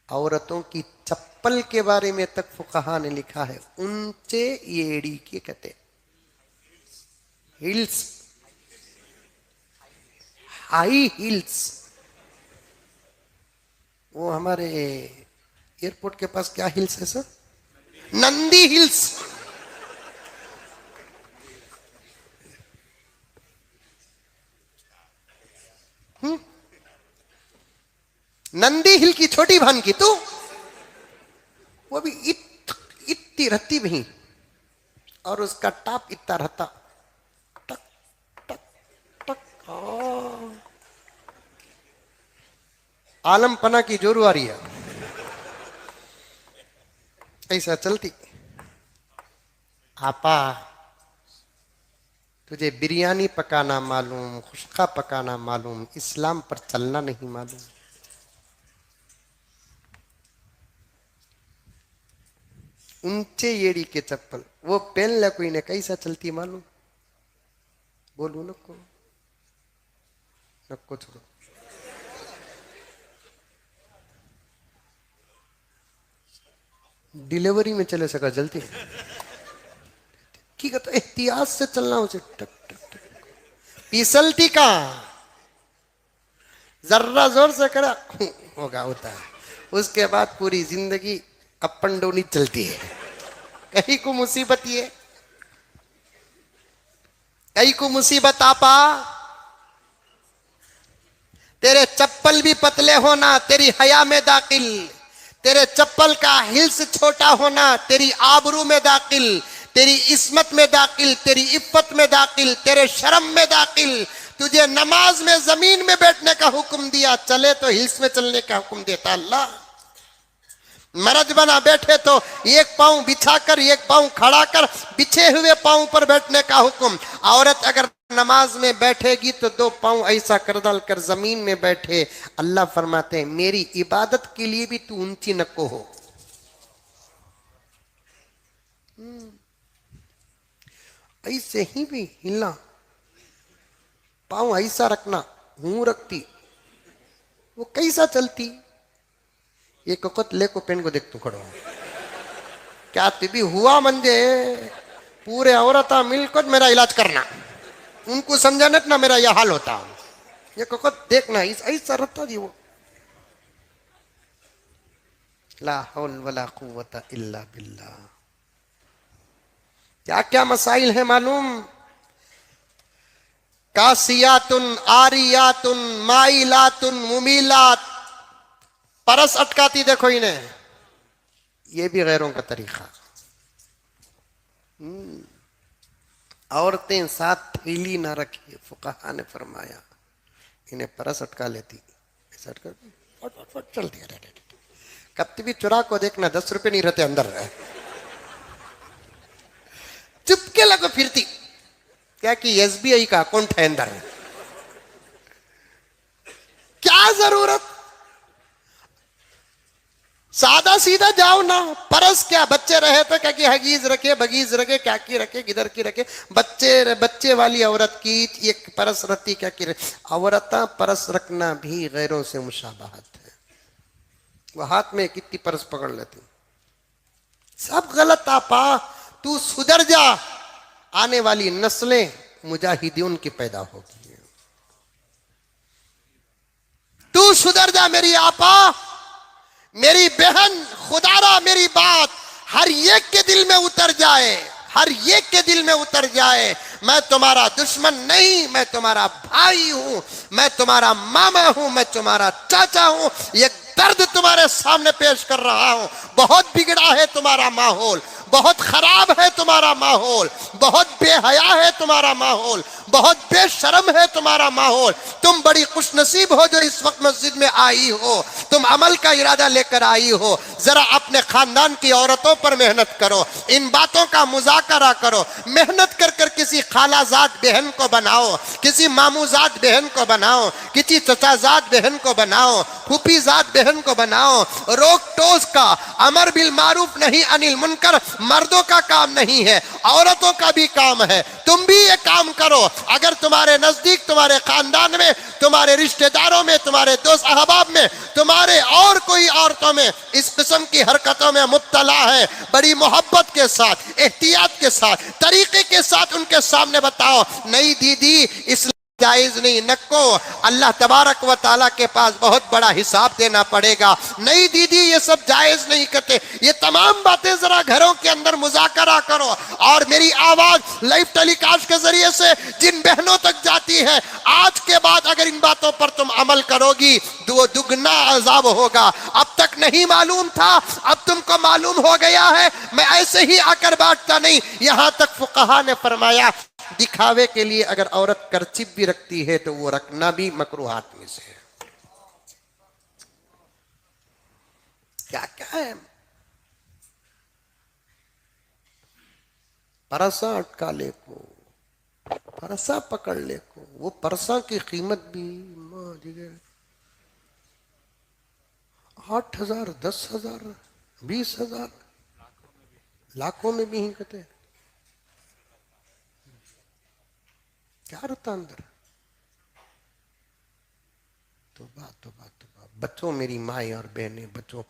औरतों की चप्पल के बारे में तक फुकहा ने लिखा है, ऊंचे एड़ी के कहते, हिल्स, हाई हिल्स। वो हमारे एयरपोर्ट के पास क्या हिल्स है सर? नंदी हिल्स। नंदी हिल की छोटी बहन की तू, वो भी इतनी रहती भी, और उसका टाप इतना रहता, टक टक टक। आलमपना की जोरू आ रही है, ऐसा चलती। आपा तुझे बिरयानी पकाना मालूम, खुशका पकाना मालूम, इस्लाम पर चलना नहीं मालूम। ऊंचे एड़ी के चप्पल वो पहन ले कोई ने, कैसा चलती मालूम? बोलू नको, नको छोड़ो। डिलीवरी में चले सका जल्दी की कहता, एहतियात से चलना उसे, टक टक टक। फिसलती का जर्रा जोर से करा होगा होता है, उसके बाद पूरी जिंदगी अपन डोनी चलती है। कहीं को मुसीबत, ये कहीं को मुसीबत आपा, तेरे चप्पल भी पतले होना तेरी हया में दाखिल, तेरे चप्पल का हिल्स छोटा होना तेरी आबरू में दाखिल, तेरी इस्मत में दाखिल, तेरी इफ्फत में दाखिल, तेरे शर्म में दाखिल। तुझे नमाज में जमीन में बैठने का हुक्म दिया, चले तो हिल्स में चलने का हुक्म देता अल्लाह। मर्द बना बैठे तो एक पांव बिछाकर एक पांव खड़ा कर, बिछे हुए पांव पर बैठने का हुक्म। औरत अगर नमाज में बैठेगी तो दो पांव ऐसा कर डाल कर जमीन में बैठे। अल्लाह फरमाते हैं मेरी इबादत के लिए भी तू ऊंची नको हो। ऐसे ही भी हिलना, पांव ऐसा रखना, हूं रखती, वो कैसा चलती? एक वक्त ले को पेन को देख तू खड़ो क्या भी हुआ मंजे पूरे औरता मिलकर मेरा इलाज करना, उनको समझाने ना मेरा यह हाल होता। एक वक्त देखना ऐसा रहता जी वो। ला हौल वला कुव्वता इल्ला बिल्लाह। क्या क्या मसाइल है मालूम? कासियातुन आरियातुन माइलातुन मुमीलात, परस अटकाती देखो इन्हें, ये भी गैरों का तरीका। औरतें साथ थैली ना रखे, फुकाहा ने फरमाया इन्हें परस अटका लेती, ऐसा अटका फट फट फट चलती है। कभी भी चुरा को देखना 10 रुपए नहीं रहते अंदर, चुपके लगो फिरती, क्या कि एसबीआई का अकाउंट है अंदर, क्या जरूरत? सादा सीधा जाओ ना। परस क्या, बच्चे रहे तो क्या कि हगीज रखे बगीज रखे, क्या की रखे किधर की रखे, बच्चे वाली औरत की एक परस रखती, क्या की औरता परस रखना भी गैरों से मुशाबहत है। वो हाथ में कितनी परस पकड़ लेती, सब गलत। आपा तू सुधर जा, आने वाली नस्लें मुजाहिदीन की पैदा होगी। तू सुधर जा मेरी आपा, मेरी बहन, खुदारा मेरी बात हर एक के दिल में उतर जाए, हर एक के दिल में उतर जाए। मैं तुम्हारा दुश्मन नहीं, मैं तुम्हारा भाई हूं, मैं तुम्हारा मामा हूं, मैं तुम्हारा चाचा हूं। ये दर्द तुम्हारे सामने पेश कर रहा हूं। बहुत बिगड़ा है तुम्हारा माहौल, बहुत खराब है तुम्हारा माहौल, बहुत बेहया है तुम्हारा माहौल, बहुत बेशर्म है तुम्हारा माहौल। तुम बड़ी खुशनसीब हो जो इस वक्त मस्जिद में आई हो, तुम अमल का इरादा लेकर आई हो। जरा अपने खानदान की औरतों पर मेहनत करो, इन बातों का मुज़ाकरा करो, मेहनत कर कर किसी खालाजाद बहन को बनाओ, किसी मामूजाद बहन को बनाओ, किसी चचाजाद बहन को बनाओ, फूफीजाद बहन को बनाओ। रोक टोस का, अमर बिल मारूफ नहीं अनिल मुनकर मर्दों का काम नहीं है, औरतों का भी काम है। तुम भी ये काम करो। अगर तुम्हारे नजदीक, तुम्हारे खानदान में, तुम्हारे रिश्तेदारों में, तुम्हारे दोस्त अहबाब में, तुम्हारे और कोई औरतों में इस किस्म की हरकतों में मुब्तला है, बड़ी मोहब्बत के साथ, एहतियात के साथ, तरीके के साथ उनके सामने बताओ, नहीं दीदी इस जायज नहीं, नको अल्लाह तबारक व ताला के पास बहुत बड़ा हिसाब देना पड़ेगा। नहीं दीदी ये सब जायज नहीं करते। ये तमाम बातें जरा घरों के अंदर मुज़ाकरा करो। और मेरी आवाज लाइव टेलीकास्ट के जरिए से जिन बहनों तक जाती है, आज के बाद अगर इन बातों पर तुम अमल करोगी तो दुगना अजाब होगा। अब तक नहीं मालूम था, अब तुमको मालूम हो गया है। मैं ऐसे ही आकर बांटता नहीं, यहां तक फुकहा ने फरमाया दिखावे के लिए अगर औरत करचिप भी रखती है तो वो रखना भी मकरूहात में से है। क्या क्या है, परसा अटका ले को, परसा पकड़ ले को। वो परसा की कीमत भी 8,000, 10,000, 20,000, लाखों में भी ही कहते हैं। क्या रहता अंदर? तो बात बच्चों, मेरी माएँ और बहनें, बच्चों